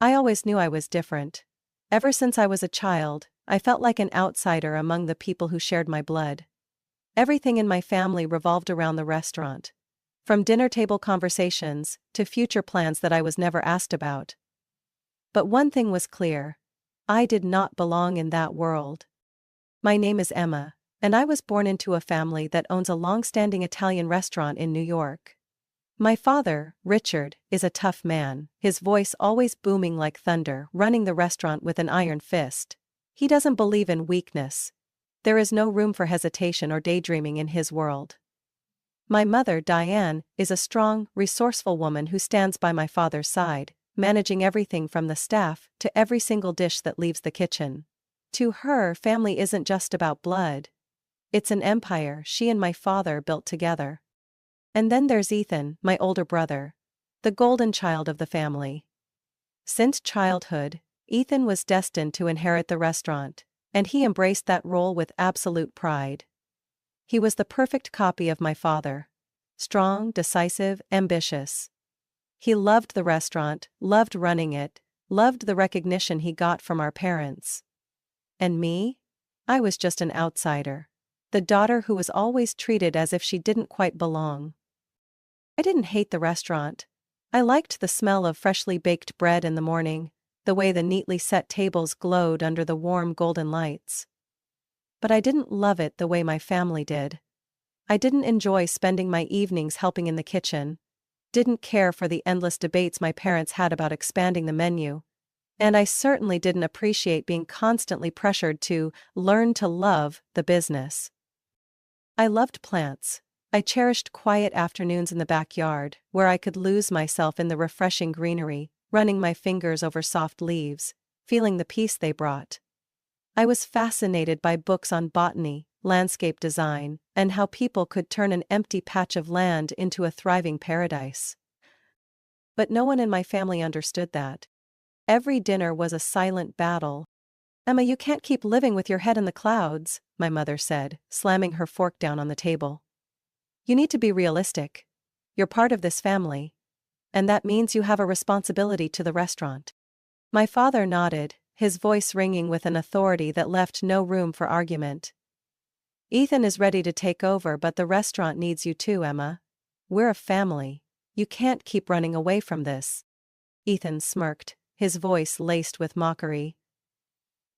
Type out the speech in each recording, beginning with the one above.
I always knew I was different. Ever since I was a child, I felt like an outsider among the people who shared my blood. Everything in my family revolved around the restaurant. From dinner table conversations to future plans that I was never asked about. But one thing was clear. I did not belong in that world. My name is Emma, and I was born into a family that owns a long-standing Italian restaurant in New York. My father, Richard, is a tough man, his voice always booming like thunder, running the restaurant with an iron fist. He doesn't believe in weakness. There is no room for hesitation or daydreaming in his world. My mother, Diane, is a strong, resourceful woman who stands by my father's side, managing everything from the staff to every single dish that leaves the kitchen. To her, family isn't just about blood. It's an empire she and my father built together. And then there's Ethan, my older brother, the golden child of the family. Since childhood, Ethan was destined to inherit the restaurant, and he embraced that role with absolute pride. He was the perfect copy of my father. Strong, decisive, ambitious. He loved the restaurant, loved running it, loved the recognition he got from our parents. And me? I was just an outsider. The daughter who was always treated as if she didn't quite belong. I didn't hate the restaurant. I liked the smell of freshly baked bread in the morning, the way the neatly set tables glowed under the warm golden lights. But I didn't love it the way my family did. I didn't enjoy spending my evenings helping in the kitchen, didn't care for the endless debates my parents had about expanding the menu, and I certainly didn't appreciate being constantly pressured to learn to love the business. I loved plants. I cherished quiet afternoons in the backyard, where I could lose myself in the refreshing greenery, running my fingers over soft leaves, feeling the peace they brought. I was fascinated by books on botany, landscape design, and how people could turn an empty patch of land into a thriving paradise. But no one in my family understood that. Every dinner was a silent battle. "Emma, you can't keep living with your head in the clouds," my mother said, slamming her fork down on the table. "You need to be realistic. You're part of this family. And that means you have a responsibility to the restaurant." My father nodded, his voice ringing with an authority that left no room for argument. "Ethan is ready to take over, but the restaurant needs you too, Emma. We're a family. You can't keep running away from this." Ethan smirked, his voice laced with mockery.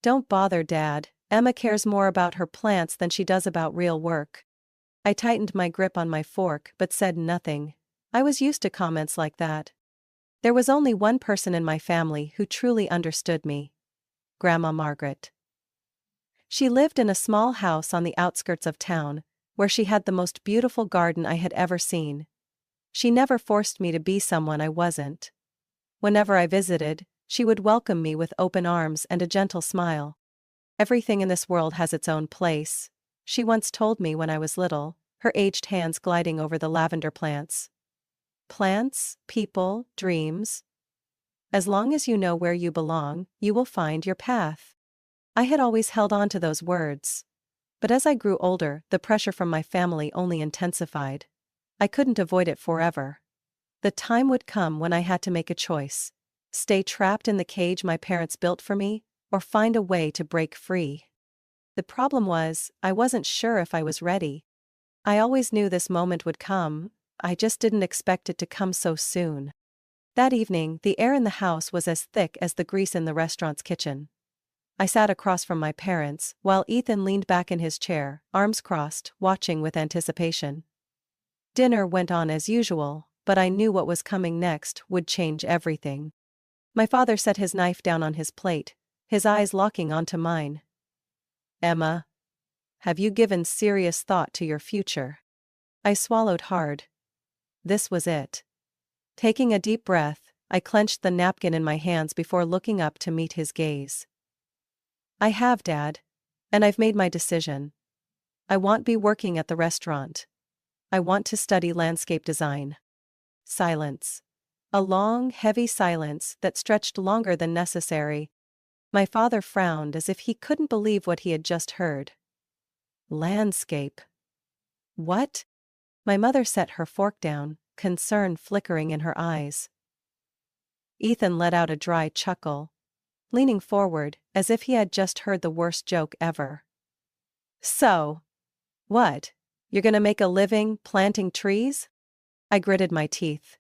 "Don't bother, Dad. Emma cares more about her plants than she does about real work." I tightened my grip on my fork but said nothing. I was used to comments like that. There was only one person in my family who truly understood me. Grandma Margaret. She lived in a small house on the outskirts of town, where she had the most beautiful garden I had ever seen. She never forced me to be someone I wasn't. Whenever I visited, she would welcome me with open arms and a gentle smile. "Everything in this world has its own place," she once told me when I was little, her aged hands gliding over the lavender plants. "Plants, people, dreams. As long as you know where you belong, you will find your path." I had always held on to those words. But as I grew older, the pressure from my family only intensified. I couldn't avoid it forever. The time would come when I had to make a choice. Stay trapped in the cage my parents built for me, or find a way to break free. The problem was, I wasn't sure if I was ready. I always knew this moment would come, I just didn't expect it to come so soon. That evening, the air in the house was as thick as the grease in the restaurant's kitchen. I sat across from my parents, while Ethan leaned back in his chair, arms crossed, watching with anticipation. Dinner went on as usual, but I knew what was coming next would change everything. My father set his knife down on his plate, his eyes locking onto mine. "Emma, have you given serious thought to your future?" I swallowed hard. This was it. Taking a deep breath, I clenched the napkin in my hands before looking up to meet his gaze. "I have, Dad. And I've made my decision. I won't be working at the restaurant. I want to study landscape design." Silence. A long, heavy silence that stretched longer than necessary. My father frowned as if he couldn't believe what he had just heard. Landscape. What? My mother set her fork down, concern flickering in her eyes. Ethan let out a dry chuckle, leaning forward as if he had just heard the worst joke ever. So, what? You're gonna make a living planting trees? I gritted my teeth.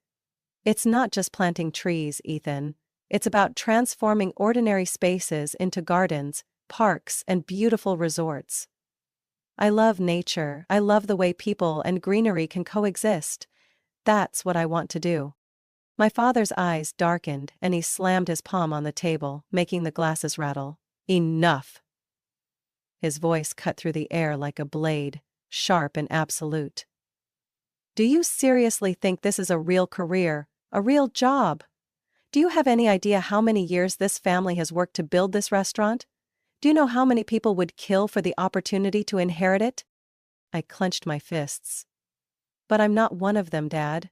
It's not just planting trees, Ethan. It's about transforming ordinary spaces into gardens, parks, and beautiful resorts. I love nature. I love the way people and greenery can coexist. That's what I want to do. My father's eyes darkened and he slammed his palm on the table, making the glasses rattle. Enough! His voice cut through the air like a blade, sharp and absolute. Do you seriously think this is a real career, a real job? Do you have any idea how many years this family has worked to build this restaurant? Do you know how many people would kill for the opportunity to inherit it? I clenched my fists. But I'm not one of them, Dad.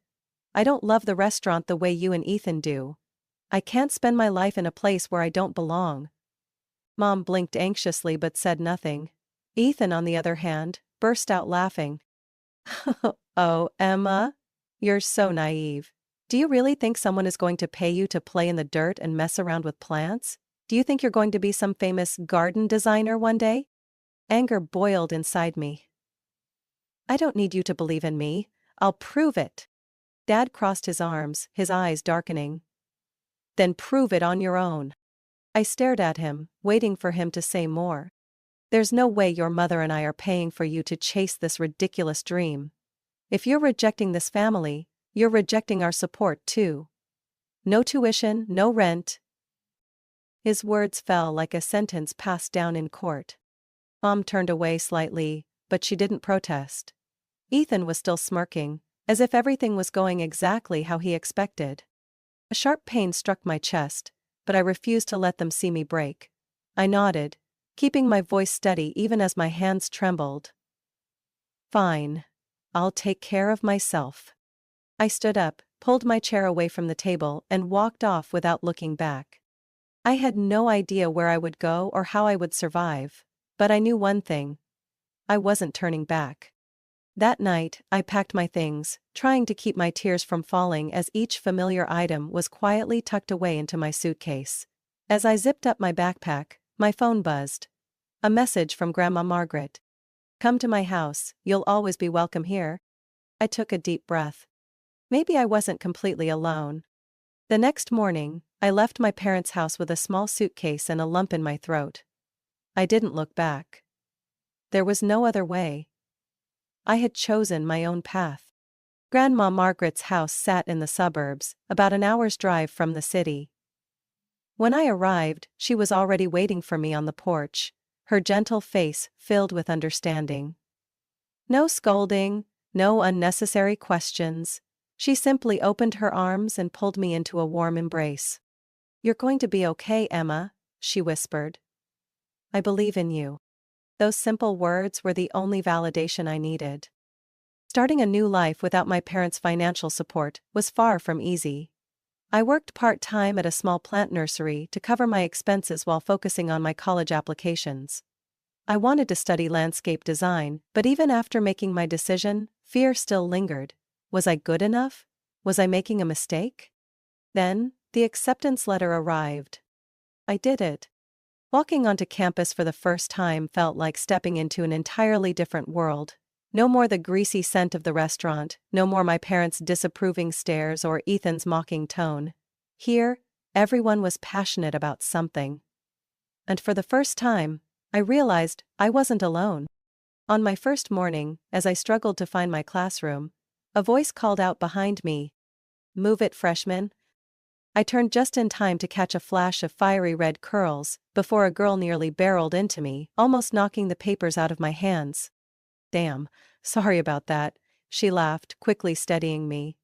I don't love the restaurant the way you and Ethan do. I can't spend my life in a place where I don't belong. Mom blinked anxiously but said nothing. Ethan, on the other hand, burst out laughing. Oh, Emma, you're so naive. Do you really think someone is going to pay you to play in the dirt and mess around with plants? Do you think you're going to be some famous garden designer one day? Anger boiled inside me. I don't need you to believe in me. I'll prove it. Dad crossed his arms, his eyes darkening. Then prove it on your own. I stared at him, waiting for him to say more. There's no way your mother and I are paying for you to chase this ridiculous dream. If you're rejecting this family, you're rejecting our support too. No tuition, no rent. His words fell like a sentence passed down in court. Mom turned away slightly, but she didn't protest. Ethan was still smirking, as if everything was going exactly how he expected. A sharp pain struck my chest, but I refused to let them see me break. I nodded, keeping my voice steady even as my hands trembled. Fine. I'll take care of myself. I stood up, pulled my chair away from the table, and walked off without looking back. I had no idea where I would go or how I would survive, but I knew one thing. I wasn't turning back. That night, I packed my things, trying to keep my tears from falling as each familiar item was quietly tucked away into my suitcase. As I zipped up my backpack, my phone buzzed. A message from Grandma Margaret. Come to my house, you'll always be welcome here. I took a deep breath. Maybe I wasn't completely alone. The next morning, I left my parents' house with a small suitcase and a lump in my throat. I didn't look back. There was no other way. I had chosen my own path. Grandma Margaret's house sat in the suburbs, about an hour's drive from the city. When I arrived, she was already waiting for me on the porch, her gentle face filled with understanding. No scolding, no unnecessary questions. She simply opened her arms and pulled me into a warm embrace. You're going to be okay, Emma, she whispered. I believe in you. Those simple words were the only validation I needed. Starting a new life without my parents' financial support was far from easy. I worked part-time at a small plant nursery to cover my expenses while focusing on my college applications. I wanted to study landscape design, but even after making my decision, fear still lingered. Was I good enough? Was I making a mistake? Then, the acceptance letter arrived. I did it. Walking onto campus for the first time felt like stepping into an entirely different world. No more the greasy scent of the restaurant, no more my parents' disapproving stares or Ethan's mocking tone. Here, everyone was passionate about something. And for the first time, I realized I wasn't alone. On my first morning, as I struggled to find my classroom, a voice called out behind me, "Move it, freshman." I turned just in time to catch a flash of fiery red curls, before a girl nearly barreled into me, almost knocking the papers out of my hands. Damn, sorry about that, she laughed, quickly steadying me.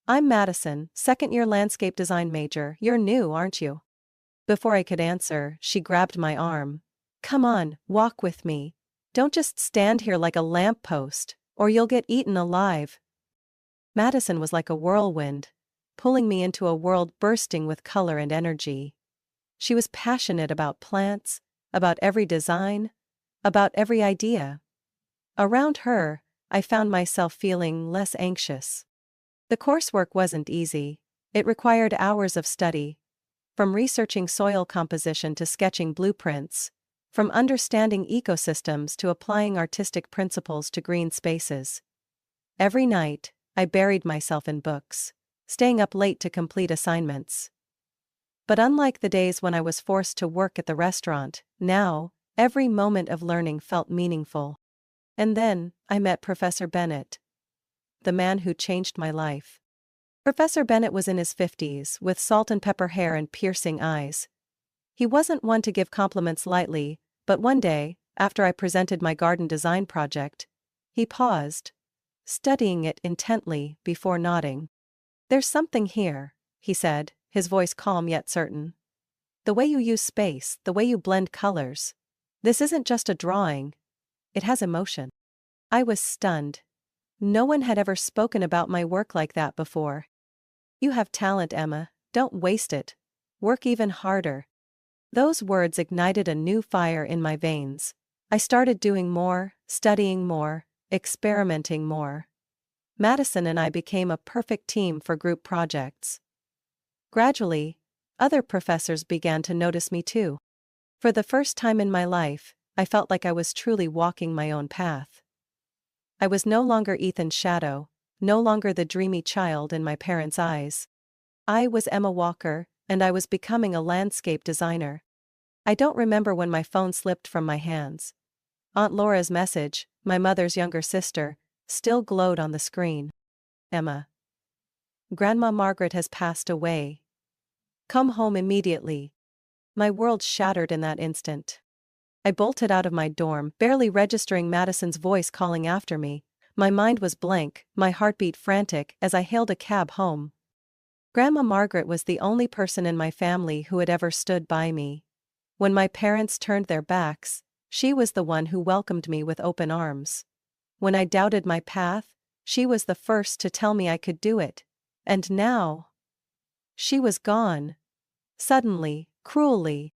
I'm Madison, second-year landscape design major. You're new, aren't you? Before I could answer, she grabbed my arm. Come on, walk with me. Don't just stand here like a lamppost, or you'll get eaten alive. Madison was like a whirlwind, pulling me into a world bursting with color and energy. She was passionate about plants, about every design, about every idea. Around her, I found myself feeling less anxious. The coursework wasn't easy. It required hours of study, from researching soil composition to sketching blueprints, from understanding ecosystems to applying artistic principles to green spaces. Every night, I buried myself in books, staying up late to complete assignments. But unlike the days when I was forced to work at the restaurant, now, every moment of learning felt meaningful. And then, I met Professor Bennett, the man who changed my life. Professor Bennett was in his 50s, with salt and pepper hair and piercing eyes. He wasn't one to give compliments lightly, but one day, after I presented my garden design project, he paused, studying it intently before nodding. "There's something here," he said, his voice calm yet certain. "The way you use space, the way you blend colors. This isn't just a drawing. It has emotion." I was stunned. No one had ever spoken about my work like that before. "You have talent, Emma. Don't waste it. Work even harder." Those words ignited a new fire in my veins. I started doing more, studying more, experimenting more. Madison and I became a perfect team for group projects. Gradually, other professors began to notice me too. For the first time in my life, I felt like I was truly walking my own path. I was no longer Ethan's shadow, no longer the dreamy child in my parents' eyes. I was Emma Walker, and I was becoming a landscape designer. I don't remember when my phone slipped from my hands. Aunt Laura's message, my mother's younger sister, still glowed on the screen. "Emma, Grandma Margaret has passed away. Come home immediately." My world shattered in that instant. I bolted out of my dorm, barely registering Madison's voice calling after me. My mind was blank, my heartbeat frantic as I hailed a cab home. Grandma Margaret was the only person in my family who had ever stood by me. When my parents turned their backs, she was the one who welcomed me with open arms. When I doubted my path, she was the first to tell me I could do it. And now, she was gone. Suddenly, cruelly.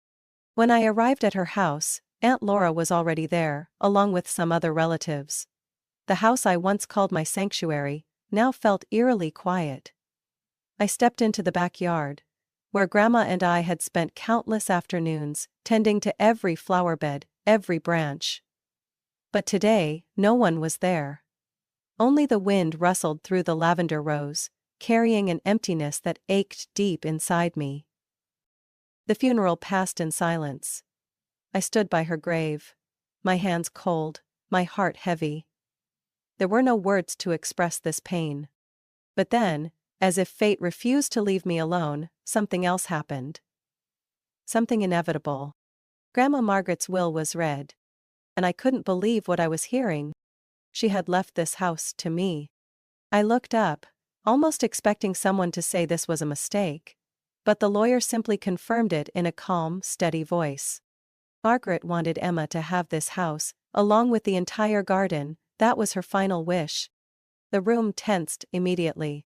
When I arrived at her house, Aunt Laura was already there, along with some other relatives. The house I once called my sanctuary now felt eerily quiet. I stepped into the backyard, where Grandma and I had spent countless afternoons tending to every flower bed, every branch. But today, no one was there. Only the wind rustled through the lavender rows, carrying an emptiness that ached deep inside me. The funeral passed in silence. I stood by her grave, my hands cold, my heart heavy. There were no words to express this pain. But then, as if fate refused to leave me alone, something else happened. Something inevitable. Grandma Margaret's will was read. And I couldn't believe what I was hearing. She had left this house to me. I looked up, almost expecting someone to say this was a mistake. But the lawyer simply confirmed it in a calm, steady voice. Margaret wanted Emma to have this house, along with the entire garden. That was her final wish. The room tensed immediately.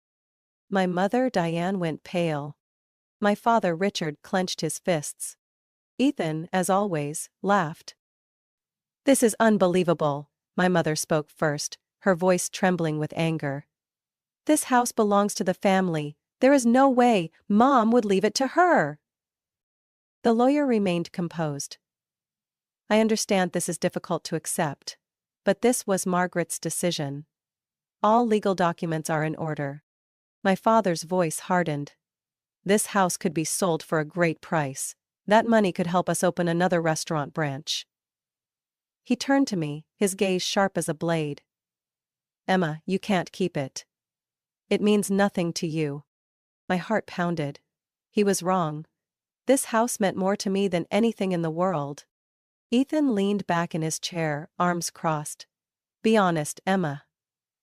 My mother, Diane, went pale. My father, Richard, clenched his fists. Ethan, as always, laughed. "This is unbelievable," my mother spoke first, her voice trembling with anger. "This house belongs to the family. There is no way Mom would leave it to her." The lawyer remained composed. "I understand this is difficult to accept. But this was Margaret's decision. All legal documents are in order." My father's voice hardened. "This house could be sold for a great price. That money could help us open another restaurant branch." He turned to me, his gaze sharp as a blade. "Emma, you can't keep it. It means nothing to you." My heart pounded. He was wrong. This house meant more to me than anything in the world. Ethan leaned back in his chair, arms crossed. "Be honest, Emma.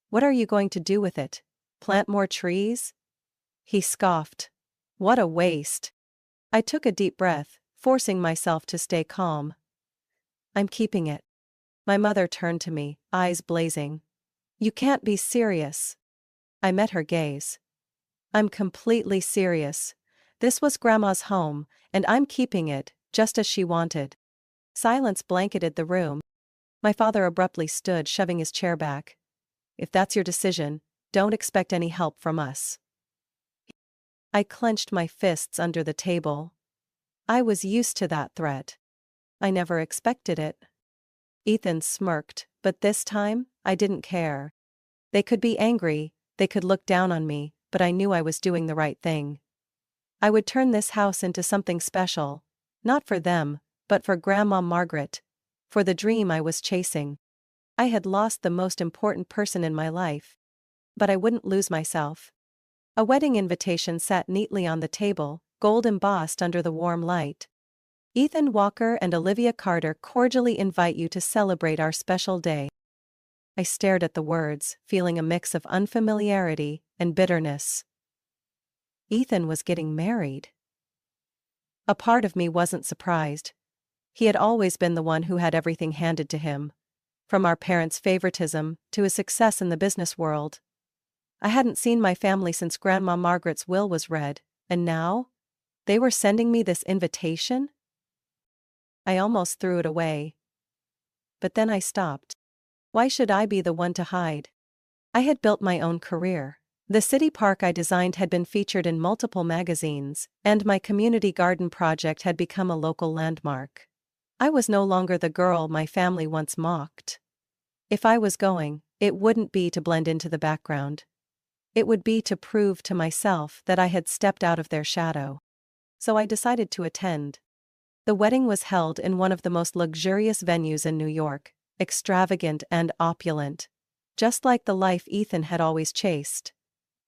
What are you going to do with it? Plant more trees?" He scoffed. "What a waste." I took a deep breath, forcing myself to stay calm. "I'm keeping it." My mother turned to me, eyes blazing. "You can't be serious." I met her gaze. "I'm completely serious. This was Grandma's home, and I'm keeping it, just as she wanted." Silence blanketed the room. My father abruptly stood, shoving his chair back. "If that's your decision, don't expect any help from us." I clenched my fists under the table. I was used to that threat. I never expected it. Ethan smirked, but this time, I didn't care. They could be angry, they could look down on me, but I knew I was doing the right thing. I would turn this house into something special. Not for them, but for Grandma Margaret. For the dream I was chasing. I had lost the most important person in my life. But I wouldn't lose myself. A wedding invitation sat neatly on the table, gold embossed under the warm light. Ethan Walker and Olivia Carter cordially invite you to celebrate our special day. I stared at the words, feeling a mix of unfamiliarity and bitterness. Ethan was getting married. A part of me wasn't surprised. He had always been the one who had everything handed to him. From our parents' favoritism to his success in the business world. I hadn't seen my family since Grandma Margaret's will was read, and now? They were sending me this invitation? I almost threw it away. But then I stopped. Why should I be the one to hide? I had built my own career. The city park I designed had been featured in multiple magazines, and my community garden project had become a local landmark. I was no longer the girl my family once mocked. If I was going, it wouldn't be to blend into the background. It would be to prove to myself that I had stepped out of their shadow. So I decided to attend. The wedding was held in one of the most luxurious venues in New York, extravagant and opulent. Just like the life Ethan had always chased.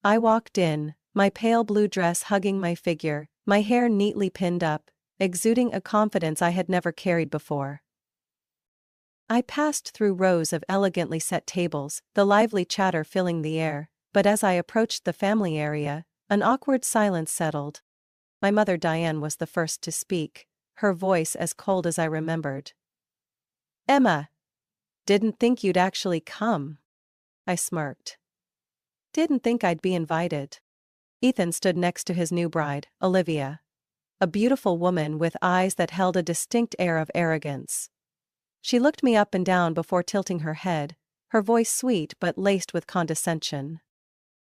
I walked in, my pale blue dress hugging my figure, my hair neatly pinned up, exuding a confidence I had never carried before. I passed through rows of elegantly set tables, the lively chatter filling the air, but as I approached the family area, an awkward silence settled. My mother Diane was the first to speak, her voice as cold as I remembered. "Emma! Didn't think you'd actually come." I smirked. Didn't think I'd be invited. Ethan stood next to his new bride, Olivia. A beautiful woman with eyes that held a distinct air of arrogance. She looked me up and down before tilting her head, her voice sweet but laced with condescension.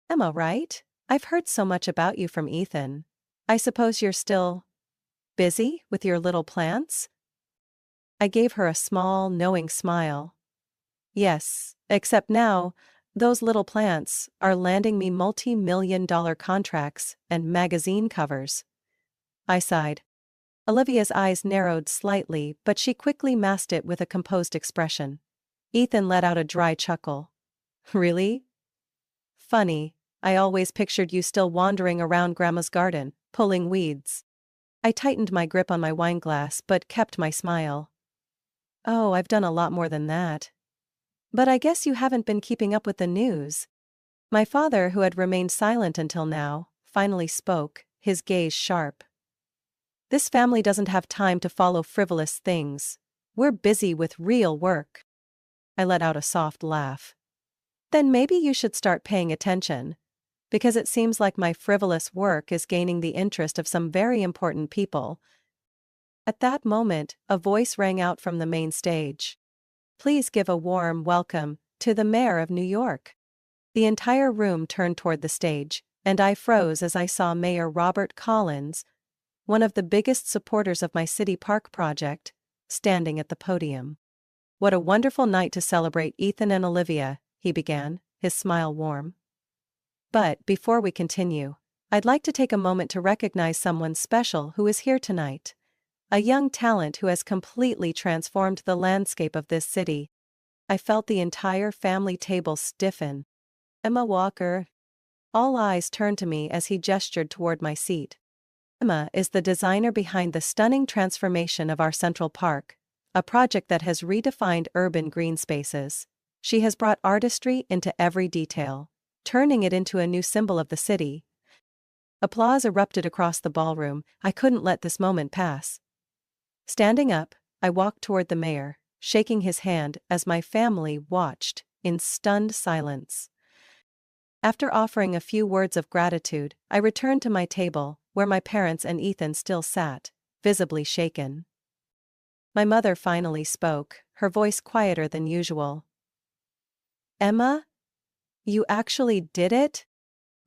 "Emma, right? I've heard so much about you from Ethan. I suppose you're still busy with your little plants?" I gave her a small, knowing smile. Yes, except now, those little plants are landing me multi-million-dollar contracts and magazine covers. I sighed. Olivia's eyes narrowed slightly, but she quickly masked it with a composed expression. Ethan let out a dry chuckle. "Really? Funny, I always pictured you still wandering around Grandma's garden, pulling weeds." I tightened my grip on my wineglass but kept my smile. "Oh, I've done a lot more than that. But I guess you haven't been keeping up with the news." My father, who had remained silent until now, finally spoke, his gaze sharp. "This family doesn't have time to follow frivolous things. We're busy with real work." I let out a soft laugh. "Then maybe you should start paying attention. Because it seems like my frivolous work is gaining the interest of some very important people." At that moment, a voice rang out from the main stage. "Please give a warm welcome to the Mayor of New York." The entire room turned toward the stage, and I froze as I saw Mayor Robert Collins, one of the biggest supporters of my city park project, standing at the podium. "What a wonderful night to celebrate Ethan and Olivia," he began, his smile warm. "But before we continue, I'd like to take a moment to recognize someone special who is here tonight. A young talent who has completely transformed the landscape of this city." I felt the entire family table stiffen. "Emma Walker." All eyes turned to me as he gestured toward my seat. Emma is the designer behind the stunning transformation of our Central Park, a project that has redefined urban green spaces. She has brought artistry into every detail, turning it into a new symbol of the city. Applause erupted across the ballroom. I couldn't let this moment pass. Standing up, I walked toward the mayor, shaking his hand as my family watched, in stunned silence. After offering a few words of gratitude, I returned to my table, where my parents and Ethan still sat, visibly shaken. My mother finally spoke, her voice quieter than usual. "Emma? You actually did it?"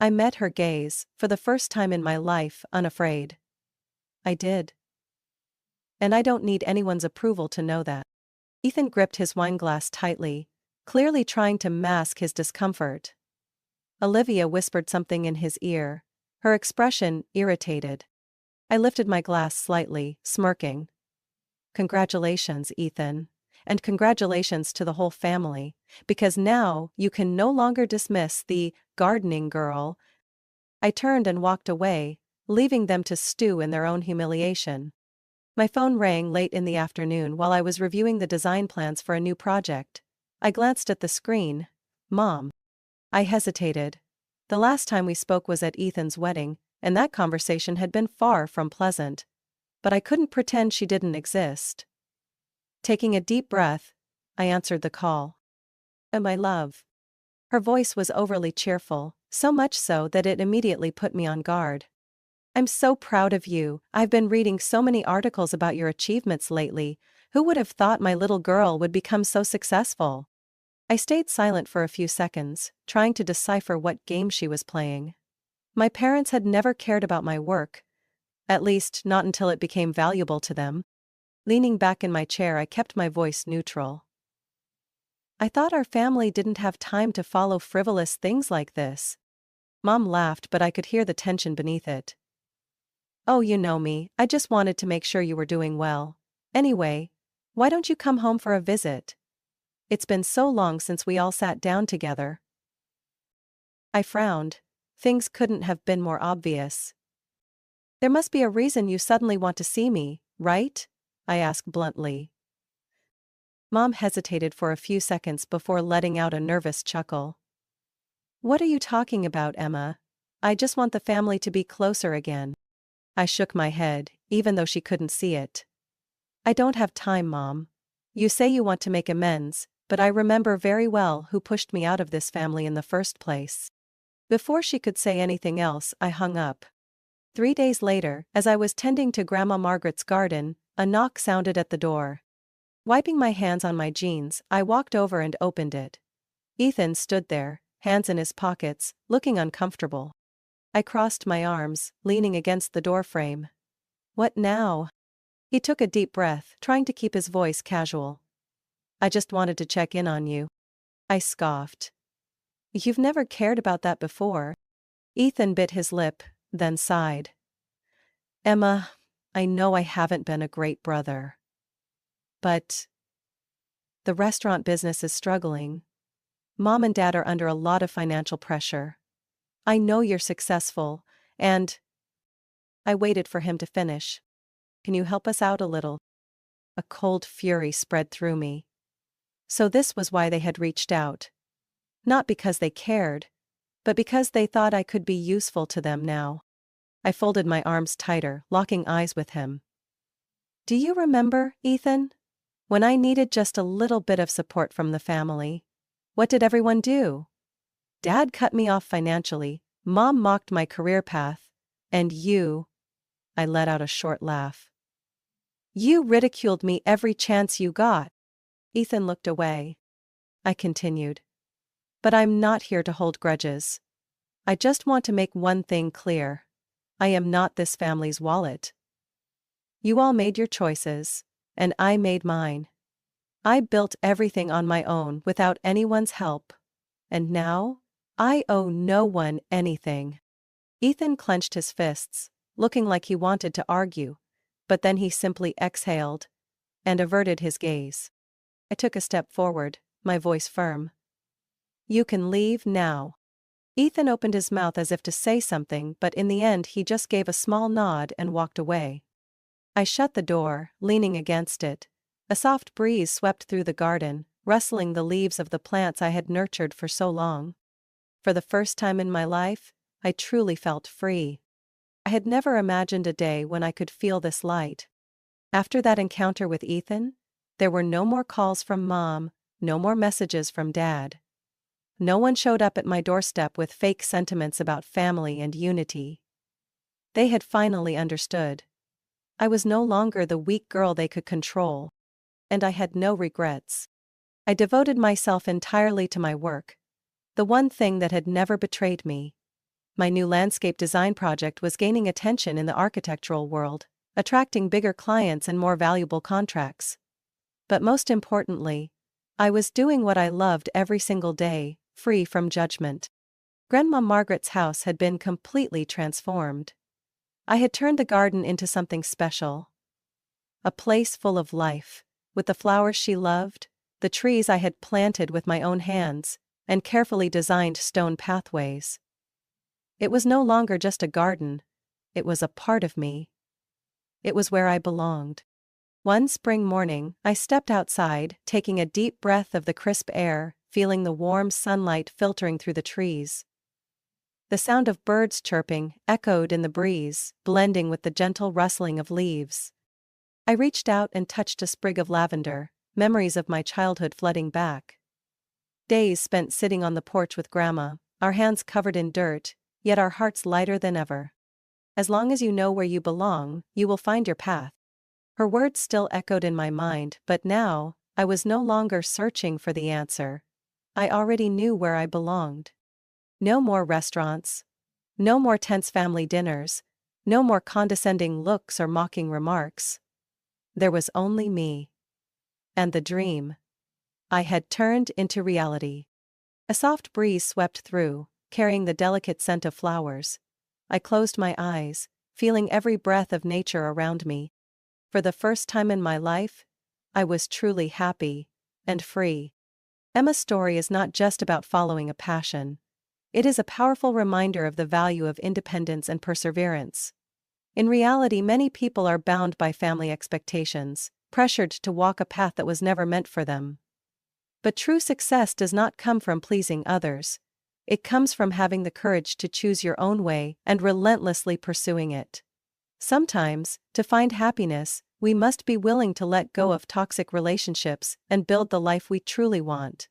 I met her gaze, for the first time in my life, unafraid. I did. And I don't need anyone's approval to know that. Ethan gripped his wineglass tightly, clearly trying to mask his discomfort. Olivia whispered something in his ear, her expression irritated. I lifted my glass slightly, smirking. Congratulations, Ethan. And congratulations to the whole family, because now you can no longer dismiss the gardening girl. I turned and walked away, leaving them to stew in their own humiliation. My phone rang late in the afternoon while I was reviewing the design plans for a new project. I glanced at the screen. Mom. I hesitated. The last time we spoke was at Ethan's wedding, and that conversation had been far from pleasant. But I couldn't pretend she didn't exist. Taking a deep breath, I answered the call. My love. Her voice was overly cheerful, so much so that it immediately put me on guard. I'm so proud of you. I've been reading so many articles about your achievements lately. Who would have thought my little girl would become so successful? I stayed silent for a few seconds, trying to decipher what game she was playing. My parents had never cared about my work, at least not until it became valuable to them. Leaning back in my chair, I kept my voice neutral. I thought our family didn't have time to follow frivolous things like this. Mom laughed, but I could hear the tension beneath it. Oh, you know me, I just wanted to make sure you were doing well. Anyway, why don't you come home for a visit? It's been so long since we all sat down together. I frowned. Things couldn't have been more obvious. There must be a reason you suddenly want to see me, right? I asked bluntly. Mom hesitated for a few seconds before letting out a nervous chuckle. What are you talking about, Emma? I just want the family to be closer again. I shook my head, even though she couldn't see it. I don't have time, Mom. You say you want to make amends, but I remember very well who pushed me out of this family in the first place. Before she could say anything else, I hung up. 3 days later, as I was tending to Grandma Margaret's garden, a knock sounded at the door. Wiping my hands on my jeans, I walked over and opened it. Ethan stood there, hands in his pockets, looking uncomfortable. I crossed my arms, leaning against the doorframe. What now? He took a deep breath, trying to keep his voice casual. I just wanted to check in on you. I scoffed. You've never cared about that before. Ethan bit his lip, then sighed. Emma, I know I haven't been a great brother. But the restaurant business is struggling. Mom and Dad are under a lot of financial pressure. I know you're successful, and I waited for him to finish. Can you help us out a little? A cold fury spread through me. So this was why they had reached out. Not because they cared, but because they thought I could be useful to them now. I folded my arms tighter, locking eyes with him. Do you remember, Ethan? When I needed just a little bit of support from the family, what did everyone do? Dad cut me off financially, Mom mocked my career path, and you... I let out a short laugh. You ridiculed me every chance you got. Ethan looked away. I continued. But I'm not here to hold grudges. I just want to make one thing clear. I am not this family's wallet. You all made your choices, and I made mine. I built everything on my own without anyone's help. And now, I owe no one anything. Ethan clenched his fists, looking like he wanted to argue, but then he simply exhaled and averted his gaze. I took a step forward, my voice firm. You can leave now. Ethan opened his mouth as if to say something, but in the end he just gave a small nod and walked away. I shut the door, leaning against it. A soft breeze swept through the garden, rustling the leaves of the plants I had nurtured for so long. For the first time in my life, I truly felt free. I had never imagined a day when I could feel this light. After that encounter with Ethan, there were no more calls from Mom, no more messages from Dad. No one showed up at my doorstep with fake sentiments about family and unity. They had finally understood. I was no longer the weak girl they could control. And I had no regrets. I devoted myself entirely to my work, the one thing that had never betrayed me. My new landscape design project was gaining attention in the architectural world, attracting bigger clients and more valuable contracts. But most importantly, I was doing what I loved every single day, free from judgment. Grandma Margaret's house had been completely transformed. I had turned the garden into something special. A place full of life, with the flowers she loved, the trees I had planted with my own hands, and carefully designed stone pathways. It was no longer just a garden, it was a part of me. It was where I belonged. One spring morning, I stepped outside, taking a deep breath of the crisp air, feeling the warm sunlight filtering through the trees. The sound of birds chirping echoed in the breeze, blending with the gentle rustling of leaves. I reached out and touched a sprig of lavender, memories of my childhood flooding back. Days spent sitting on the porch with Grandma, our hands covered in dirt, yet our hearts lighter than ever. As long as you know where you belong, you will find your path. Her words still echoed in my mind, but now, I was no longer searching for the answer. I already knew where I belonged. No more restaurants. No more tense family dinners. No more condescending looks or mocking remarks. There was only me. And the dream I had turned into reality. A soft breeze swept through, carrying the delicate scent of flowers. I closed my eyes, feeling every breath of nature around me. For the first time in my life, I was truly happy and free. Emma's story is not just about following a passion. It is a powerful reminder of the value of independence and perseverance. In reality, many people are bound by family expectations, pressured to walk a path that was never meant for them. But true success does not come from pleasing others. It comes from having the courage to choose your own way and relentlessly pursuing it. Sometimes, to find happiness, we must be willing to let go of toxic relationships and build the life we truly want.